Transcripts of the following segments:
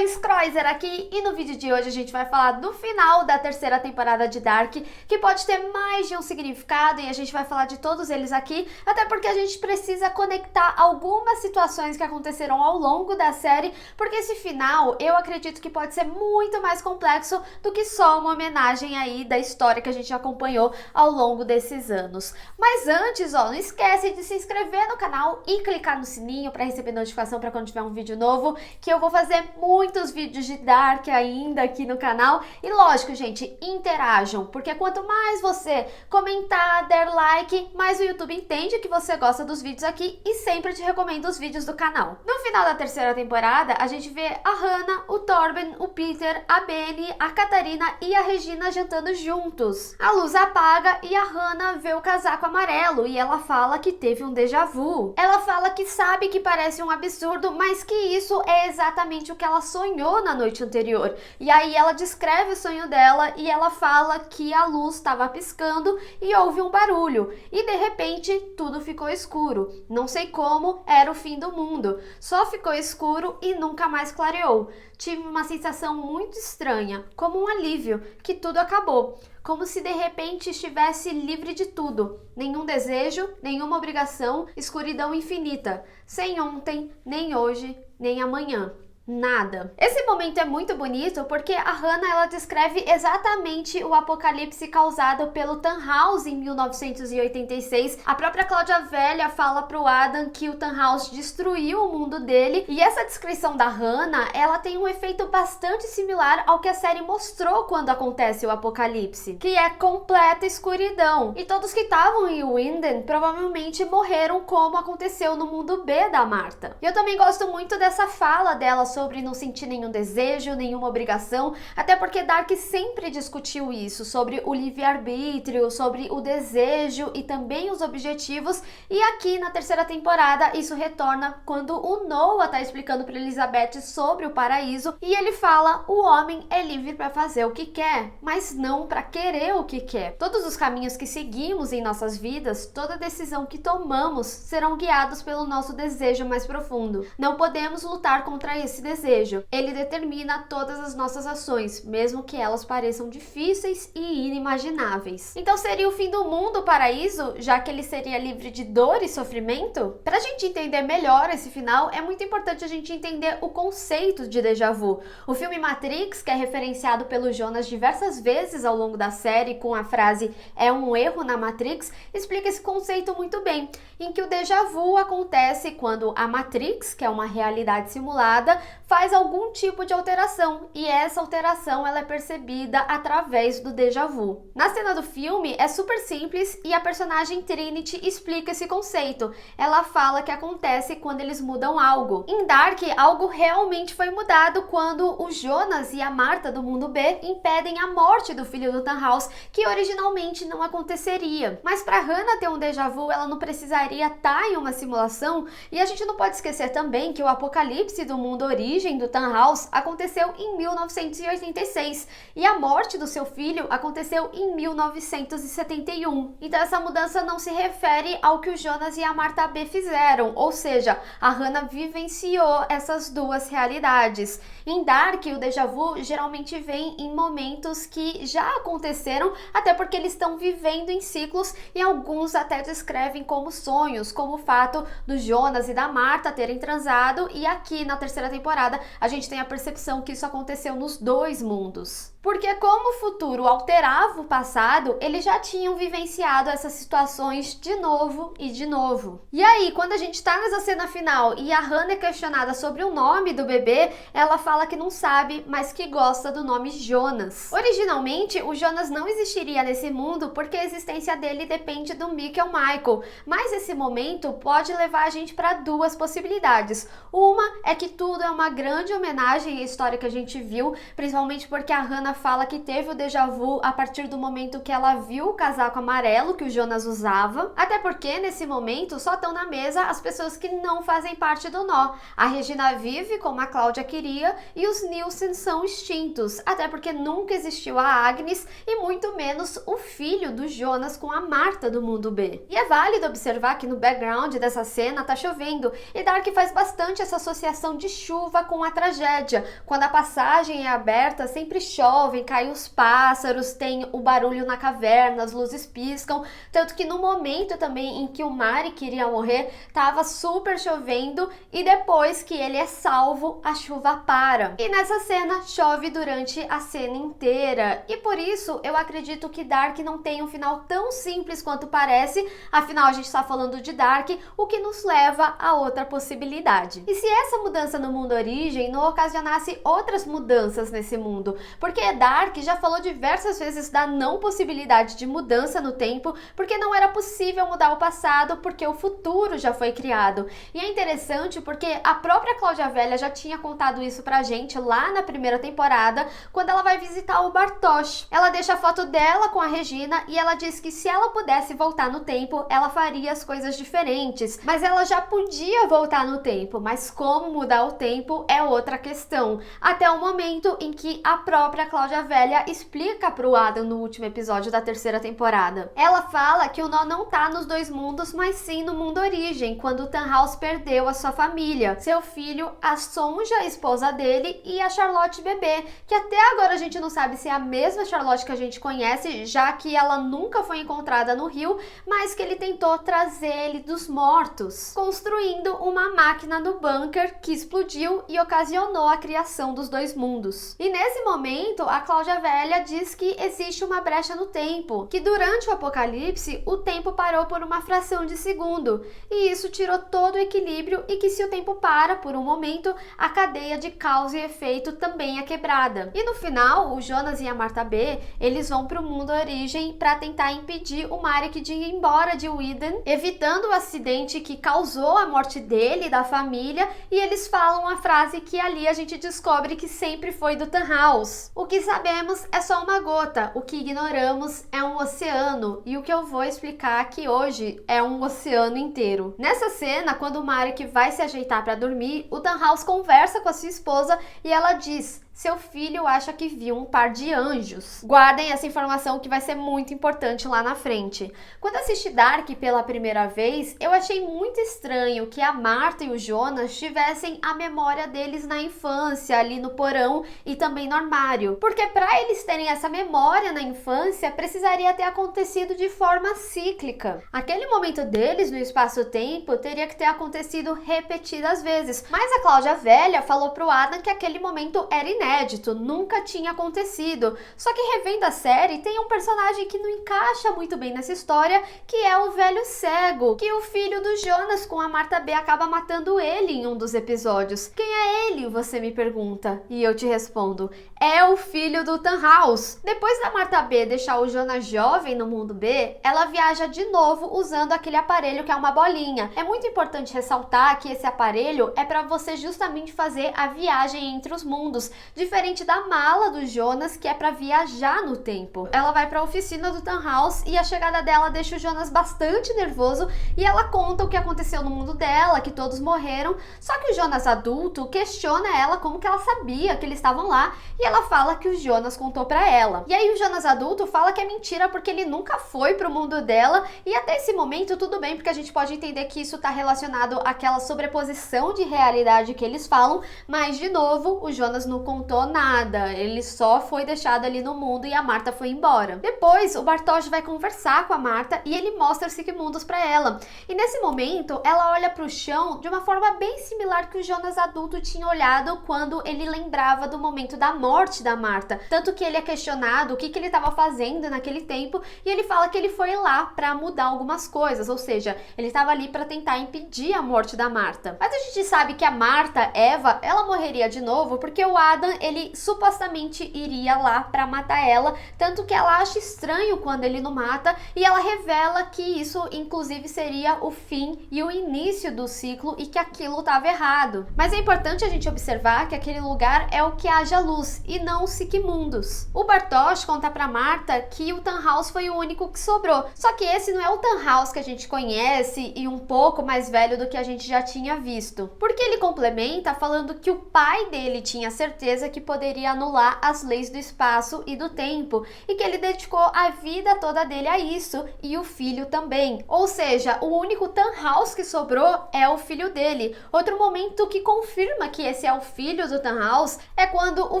Furões, Kreuzer aqui, e no vídeo de hoje a gente vai falar do final da terceira temporada de Dark, que pode ter mais de um significado, e a gente vai falar de todos eles aqui, até porque a gente precisa conectar algumas situações que aconteceram ao longo da série, porque esse final eu acredito que pode ser muito mais complexo do que só uma homenagem aí da história que a gente acompanhou ao longo desses anos. Mas antes, ó, não esquece de se inscrever no canal e clicar no sininho para receber notificação para quando tiver um vídeo novo, que eu vou fazer muitos vídeos de Dark ainda aqui no canal. E lógico, gente, interajam, porque quanto mais você comentar, der like, mais o YouTube entende que você gosta dos vídeos aqui e sempre te recomenda os vídeos do canal. No final da terceira temporada, a gente vê a Hannah, o Torben, o Peter, a Benny, a Catarina e a Regina jantando juntos. A luz apaga e a Hannah vê o casaco amarelo e ela fala que teve um déjà vu. Ela fala que sabe que parece um absurdo, mas que isso é exatamente o que ela sonhou na noite anterior. E aí ela descreve o sonho dela e ela fala que a luz estava piscando e houve um barulho. E de repente tudo ficou escuro. Não sei como, era o fim do mundo. Só ficou escuro e nunca mais clareou. Tive uma sensação muito estranha, como um alívio, que tudo acabou. Como se de repente estivesse livre de tudo. Nenhum desejo, nenhuma obrigação, escuridão infinita. Sem ontem, nem hoje, nem amanhã. Nada. Esse momento é muito bonito porque a Hannah ela descreve exatamente o apocalipse causado pelo Tannhaus em 1986. A própria Cláudia Velha fala pro Adam que o Tannhaus destruiu o mundo dele, e essa descrição da Hannah ela tem um efeito bastante similar ao que a série mostrou quando acontece o apocalipse, que é completa escuridão. E todos que estavam em Winden provavelmente morreram, como aconteceu no mundo B da Martha. E eu também gosto muito dessa fala dela sobre não sentir nenhum desejo, nenhuma obrigação, até porque Dark sempre discutiu isso, sobre o livre-arbítrio, sobre o desejo e também os objetivos, e aqui na terceira temporada isso retorna quando o Noah tá explicando para Elizabeth sobre o paraíso, e ele fala: o homem é livre para fazer o que quer, mas não para querer o que quer. Todos os caminhos que seguimos em nossas vidas, toda decisão que tomamos, serão guiados pelo nosso desejo mais profundo. Não podemos lutar contra esse desejo. Ele determina todas as nossas ações, mesmo que elas pareçam difíceis e inimagináveis. Então seria o fim do mundo o paraíso, já que ele seria livre de dor e sofrimento? Para a gente entender melhor esse final, é muito importante a gente entender o conceito de déjà vu. O filme Matrix, que é referenciado pelo Jonas diversas vezes ao longo da série com a frase "é um erro na Matrix", explica esse conceito muito bem, em que o déjà vu acontece quando a Matrix, que é uma realidade simulada, faz algum tipo de alteração, e essa alteração ela é percebida através do déjà vu. Na cena do filme é super simples e a personagem Trinity explica esse conceito. Ela fala que acontece quando eles mudam algo. Em Dark, algo realmente foi mudado quando o Jonas e a Martha do mundo B impedem a morte do filho do Tannhaus, que originalmente não aconteceria. Mas para Hannah ter um déjà vu, ela não precisaria estar em uma simulação, e a gente não pode esquecer também que o apocalipse do mundo origem do Tannhaus aconteceu em 1986 e a morte do seu filho aconteceu em 1971. Então essa mudança não se refere ao que o Jonas e a Martha B fizeram, ou seja, a Hannah vivenciou essas duas realidades. Em Dark, o déjà vu geralmente vem em momentos que já aconteceram, até porque eles estão vivendo em ciclos, e alguns até descrevem como sonhos, como o fato do Jonas e da Martha terem transado, e aqui na terceira temporada a gente tem a percepção que isso aconteceu nos dois mundos. Porque como o futuro alterava o passado, eles já tinham vivenciado essas situações de novo e de novo. E aí, quando a gente tá nessa cena final e a Hannah é questionada sobre o nome do bebê, ela fala que não sabe, mas que gosta do nome Jonas. Originalmente, o Jonas não existiria nesse mundo porque a existência dele depende do Michael Michael, mas esse momento pode levar a gente para duas possibilidades. Uma é que tudo é uma grande homenagem à história que a gente viu, principalmente porque a Hannah fala que teve o déjà vu a partir do momento que ela viu o casaco amarelo que o Jonas usava, até porque nesse momento só estão na mesa as pessoas que não fazem parte do nó. A Regina vive como a Cláudia queria e os Nielsen são extintos, até porque nunca existiu a Agnes e muito menos o filho do Jonas com a Martha do mundo B. E é válido observar que no background dessa cena tá chovendo, e Dark faz bastante essa associação de chuva chuva com a tragédia. Quando a passagem é aberta, sempre chove, caem os pássaros, tem o barulho na caverna, as luzes piscam. Tanto que no momento também em que o Marek iria morrer, tava super chovendo e depois que ele é salvo, a chuva para. E nessa cena, chove durante a cena inteira. E por isso, eu acredito que Dark não tem um final tão simples quanto parece, afinal a gente está falando de Dark, o que nos leva a outra possibilidade. E se essa mudança no mundo origem não ocasionasse outras mudanças nesse mundo? Porque Dark já falou diversas vezes da não possibilidade de mudança no tempo, porque não era possível mudar o passado, porque o futuro já foi criado. E é interessante porque a própria Cláudia Velha já tinha contado isso pra gente lá na primeira temporada, quando ela vai visitar o Bartosz. Ela deixa a foto dela com a Regina e ela diz que se ela pudesse voltar no tempo, ela faria as coisas diferentes. Mas ela já podia voltar no tempo, mas como mudar o tempo é outra questão. Até o momento em que a própria Cláudia Velha explica pro Adam no último episódio da terceira temporada. Ela fala que o nó não tá nos dois mundos, mas sim no mundo origem, quando o Tannhaus perdeu a sua família, seu filho, a Sonja, a esposa dele, e a Charlotte bebê, que até agora a gente não sabe se é a mesma Charlotte que a gente conhece, já que ela nunca foi encontrada no rio, mas que ele tentou trazer ele dos mortos, construindo uma máquina no bunker que explodiu e ocasionou a criação dos dois mundos. E nesse momento, a Cláudia Velha diz que existe uma brecha no tempo, que durante o apocalipse, o tempo parou por uma fração de segundo, e isso tirou todo o equilíbrio e que se o tempo para por um momento, a cadeia de causa e efeito também é quebrada. E no final, o Jonas e a Martha B, eles vão para o mundo origem para tentar impedir o Marek de ir embora de Whedon, evitando o acidente que causou a morte dele e da família, e eles falam a frase que ali a gente descobre que sempre foi do Tannhaus. O que sabemos é só uma gota, o que ignoramos é um oceano, e o que eu vou explicar aqui hoje é um oceano inteiro. Nessa cena, quando o Marek vai se ajeitar para dormir, o Tannhaus conversa com a sua esposa e ela diz: seu filho acha que viu um par de anjos. Guardem essa informação que vai ser muito importante lá na frente. Quando assisti Dark pela primeira vez, eu achei muito estranho que a Martha e o Jonas tivessem a memória deles na infância, ali no porão e também no armário. Porque para eles terem essa memória na infância, precisaria ter acontecido de forma cíclica. Aquele momento deles no espaço-tempo teria que ter acontecido repetidas vezes. Mas a Cláudia Velha falou pro Adam que aquele momento era inédito, nunca tinha acontecido. Só que revendo a série, tem um personagem que não encaixa muito bem nessa história, que é o velho cego, que o filho do Jonas com a Martha B acaba matando ele em um dos episódios. Quem é ele, você me pergunta? E eu te respondo, é o filho do Tannhaus. Depois da Martha B deixar o Jonas jovem no mundo B, ela viaja de novo usando aquele aparelho que é uma bolinha. É muito importante ressaltar que esse aparelho é para você justamente fazer a viagem entre os mundos, diferente da mala do Jonas, que é para viajar no tempo. Ela vai para a oficina do Tannhaus e a chegada dela deixa o Jonas bastante nervoso e ela conta o que aconteceu no mundo dela, que todos morreram, só que o Jonas adulto questiona ela como que ela sabia que eles estavam lá e ela fala que o Jonas contou para ela. E aí o Jonas adulto fala que é mentira porque ele nunca foi pro mundo dela e até esse momento tudo bem, porque a gente pode entender que isso tá relacionado àquela sobreposição de realidade que eles falam, mas de novo o Jonas não contou nada, ele só foi deixado ali no mundo e a Martha foi embora. Depois o Bartosz vai conversar com a Martha e ele mostra os Sigmundos para ela. E nesse momento ela olha pro chão de uma forma bem similar que o Jonas adulto tinha olhado quando ele lembrava do momento da morte da Martha. Tanto que ele é questionado o que ele estava fazendo naquele tempo e ele fala que ele foi lá para mudar algumas coisas, ou seja, ele estava ali para tentar impedir a morte da Martha. Mas a gente sabe que a Martha, Eva, ela morreria de novo porque o Adam, ele supostamente iria lá para matar ela, tanto que ela acha estranho quando ele não mata e ela revela que isso inclusive seria o fim e o início do ciclo e que aquilo estava errado. Mas é importante a gente observar que aquele lugar é o que haja luz e não os Sigmundos. O Bartosz conta para Martha que o Tannhaus foi o único que sobrou, só que esse não é o Tannhaus que a gente conhece e um pouco mais velho do que a gente já tinha visto, porque ele complementa falando que o pai dele tinha certeza que poderia anular as leis do espaço e do tempo e que ele dedicou a vida toda dele a isso e o filho também. Ou seja, o único Tannhaus que sobrou é o filho dele. Outro momento que confirma confirma que esse é o filho do Tannhaus é quando o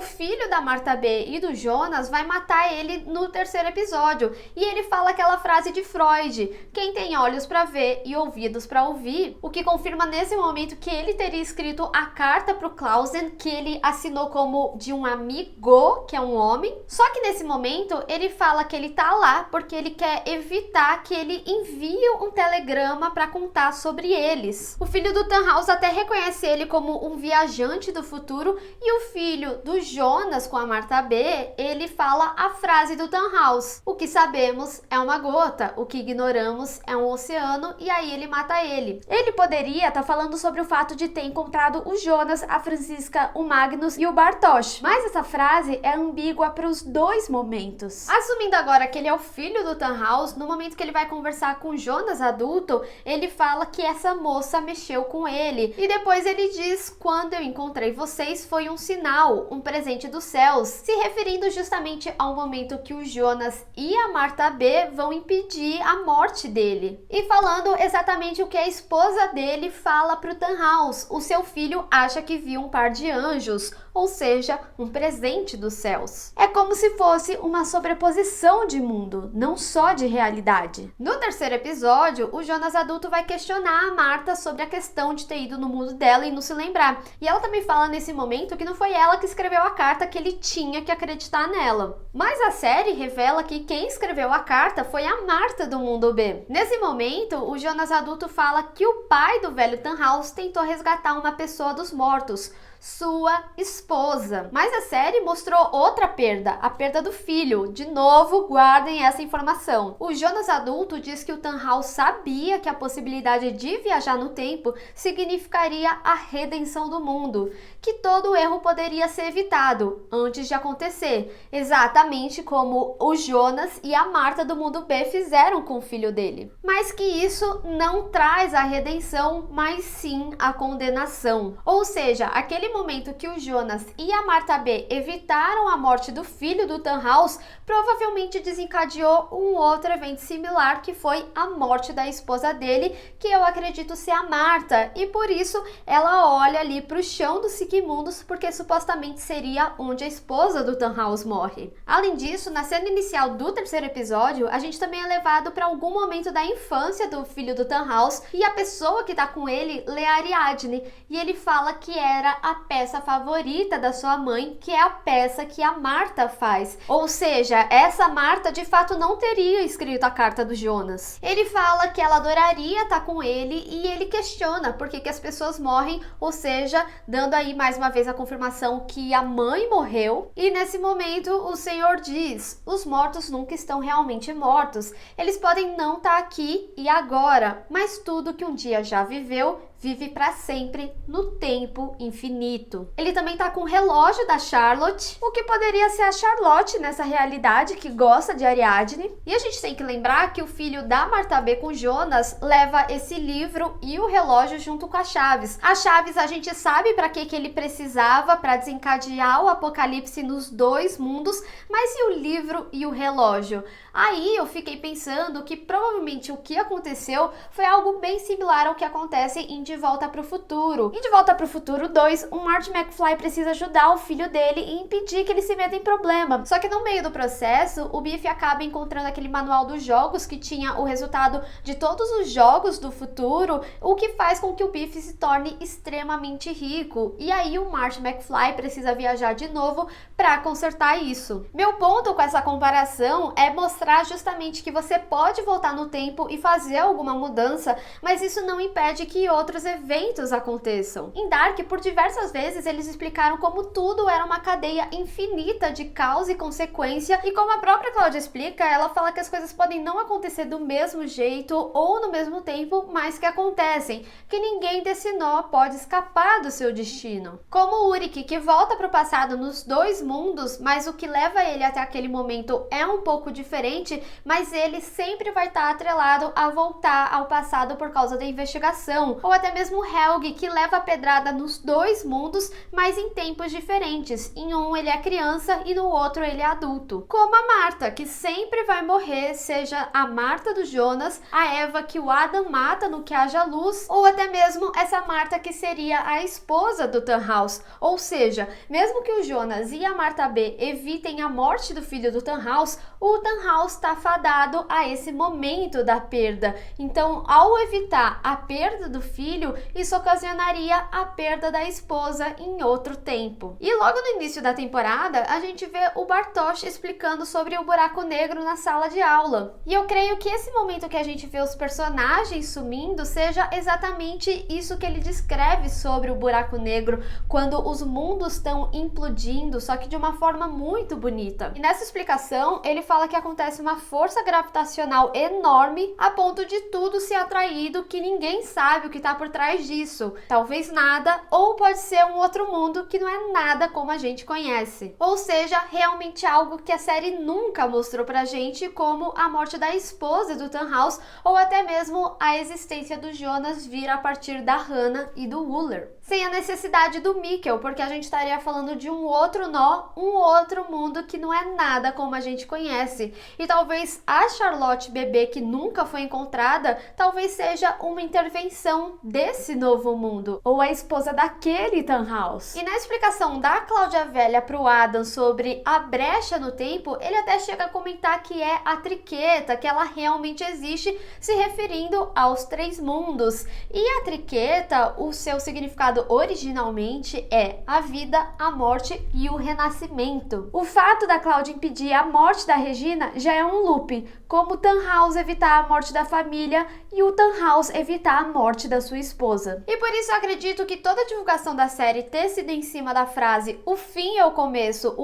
filho da Martha B e do Jonas vai matar ele no terceiro episódio. E ele fala aquela frase de Freud: quem tem olhos para ver e ouvidos para ouvir, o que confirma nesse momento que ele teria escrito a carta pro Clausen, que ele assinou como de um amigo, que é um homem. Só que nesse momento ele fala que ele tá lá porque ele quer evitar que ele envie um telegrama para contar sobre eles. O filho do Tannhaus até reconhece ele como um viajante do futuro, e o filho do Jonas com a Martha B, ele fala a frase do Tannhaus: o que sabemos é uma gota, o que ignoramos é um oceano, e aí ele mata ele. Ele poderia estar falando sobre o fato de ter encontrado o Jonas, a Franziska, o Magnus e o Bartosz, mas essa frase é ambígua para os dois momentos. Assumindo agora que ele é o filho do Tannhaus, no momento que ele vai conversar com o Jonas adulto, ele fala que essa moça mexeu com ele, e depois ele diz: quando eu encontrei vocês foi um sinal, um presente dos céus, se referindo justamente ao momento que o Jonas e a Martha B vão impedir a morte dele. E falando exatamente o que a esposa dele fala pro Tannhaus: o seu filho acha que viu um par de anjos, ou seja, um presente dos céus. É como se fosse uma sobreposição de mundo, não só de realidade. No terceiro episódio, o Jonas adulto vai questionar a Martha sobre a questão de ter ido no mundo dela e não se lembrar. E ela também fala nesse momento que não foi ela que escreveu a carta, que ele tinha que acreditar nela. Mas a série revela que quem escreveu a carta foi a Martha do mundo B. Nesse momento, o Jonas adulto fala que o pai do velho Tannhaus tentou resgatar uma pessoa dos mortos, sua esposa. Mas a série mostrou outra perda, a perda do filho. De novo, guardem essa informação. O Jonas adulto diz que o Tannhaus sabia que a possibilidade de viajar no tempo significaria a redenção do mundo, que todo erro poderia ser evitado antes de acontecer, exatamente como o Jonas e a Martha do mundo B fizeram com o filho dele. Mas que isso não traz a redenção, mas sim a condenação. Ou seja, aquele momento que o Jonas e a Martha B evitaram a morte do filho do Tannhaus provavelmente desencadeou um outro evento similar, que foi a morte da esposa dele, que eu acredito ser a Martha, e por isso ela olha ali para o chão dos Sigmundos, porque supostamente seria onde a esposa do Tannhaus morre. Além disso, na cena inicial do terceiro episódio, a gente também é levado para algum momento da infância do filho do Tannhaus, e a pessoa que tá com ele lê Ariadne, e ele fala que era a peça favorita da sua mãe, que é a peça que a Martha faz. Ou seja, essa Martha de fato não teria escrito a carta do Jonas. Ele fala que ela adoraria estar com ele, e ele questiona por que as pessoas morrem, ou seja, dando aí mais uma vez a confirmação que a mãe morreu. E nesse momento o Senhor diz: os mortos nunca estão realmente mortos, eles podem não estar aqui e agora, mas tudo que um dia já viveu vive para sempre no tempo infinito. Ele também tá com o relógio da Charlotte, o que poderia ser a Charlotte nessa realidade, que gosta de Ariadne. E a gente tem que lembrar que o filho da Martha B com Jonas leva esse livro e o relógio junto com as chaves. As chaves a gente sabe para que ele precisava para desencadear o apocalipse nos dois mundos, mas e o livro e o relógio? Aí eu fiquei pensando que provavelmente o que aconteceu foi algo bem similar ao que acontece em De Volta para o Futuro. Em De Volta para o Futuro 2, o Marty McFly precisa ajudar o filho dele e impedir que ele se meta em problema. Só que no meio do processo, o Biff acaba encontrando aquele manual dos jogos que tinha o resultado de todos os jogos do futuro, o que faz com que o Biff se torne extremamente rico. E aí o Marty McFly precisa viajar de novo para consertar isso. Meu ponto com essa comparação é mostrar justamente que você pode voltar no tempo e fazer alguma mudança, mas isso não impede que outros eventos aconteçam. Em Dark, por diversas vezes, eles explicaram como tudo era uma cadeia infinita de causa e consequência, e como a própria Cláudia explica, ela fala que as coisas podem não acontecer do mesmo jeito ou no mesmo tempo, mas que acontecem, que ninguém desse nó pode escapar do seu destino. Como o Uric, que volta para o passado nos dois mundos, mas o que leva ele até aquele momento é um pouco diferente, mas ele sempre vai estar atrelado a voltar ao passado por causa da investigação, ou até até mesmo Helg, que leva a pedrada nos dois mundos, mas em tempos diferentes. Em um ele é criança e no outro ele é adulto. Como a Marta, que sempre vai morrer, seja a Marta do Jonas, a Eva que o Adam mata no Que Haja Luz, ou até mesmo essa Marta que seria a esposa do Tannhaus. Ou seja, mesmo que o Jonas e a Marta B evitem a morte do filho do Tannhaus, o Tannhaus está fadado a esse momento da perda. Então, ao evitar a perda do filho, isso ocasionaria a perda da esposa em outro tempo. E logo no início da temporada, a gente vê o Bartosz explicando sobre o buraco negro na sala de aula. E eu creio que esse momento que a gente vê os personagens sumindo seja exatamente isso que ele descreve sobre o buraco negro, quando os mundos estão implodindo, só que de uma forma muito bonita. E nessa explicação, ele fala que acontece uma força gravitacional enorme a ponto de tudo ser atraído, que ninguém sabe o que está por trás disso. Talvez nada, ou pode ser um outro mundo que não é nada como a gente conhece. Ou seja, realmente algo que a série nunca mostrou pra gente, como a morte da esposa do Tannhaus, ou até mesmo a existência do Jonas vir a partir da Hannah e do Wooller. Sem a necessidade do Mikkel, porque a gente estaria falando de um outro nó, um outro mundo que não é nada como a gente conhece. E talvez a Charlotte bebê que nunca foi encontrada, talvez seja uma intervenção desse novo mundo, ou a esposa daquele Tannhaus. E na explicação da Cláudia Velha pro Adam sobre a brecha no tempo, ele até chega a comentar que é a triqueta, que ela realmente existe, se referindo aos três mundos. E a triqueta, o seu significado originalmente é a vida, a morte e o renascimento. O fato da Cláudia impedir a morte da Regina já é um loop, como o Tannhaus evitar a morte da família e o Tannhaus evitar a morte da sua esposa. E por isso eu acredito que toda a divulgação da série ter sido em cima da frase o fim é o começo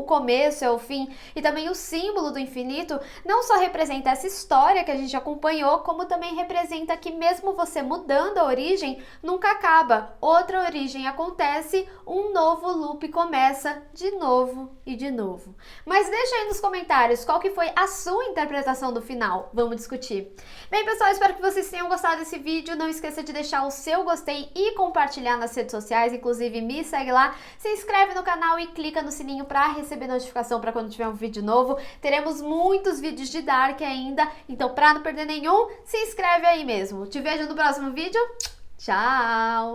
é o fim, e também o símbolo do infinito, não só representa essa história que a gente acompanhou, como também representa que mesmo você mudando a origem, nunca acaba. Outra origem acontece, um novo loop começa de novo e de novo. Mas deixa aí nos comentários qual que foi a sua interpretação do final. Vamos discutir. Bem, pessoal, espero que vocês tenham gostado desse vídeo. Não esqueça de deixar o seu gostei e compartilhar nas redes sociais. Inclusive, me segue lá, se inscreve no canal e clica no sininho para receber notificação para quando tiver um vídeo novo. Teremos muitos vídeos de Dark ainda, então para não perder nenhum, se inscreve aí mesmo. Te vejo no próximo vídeo. Tchau!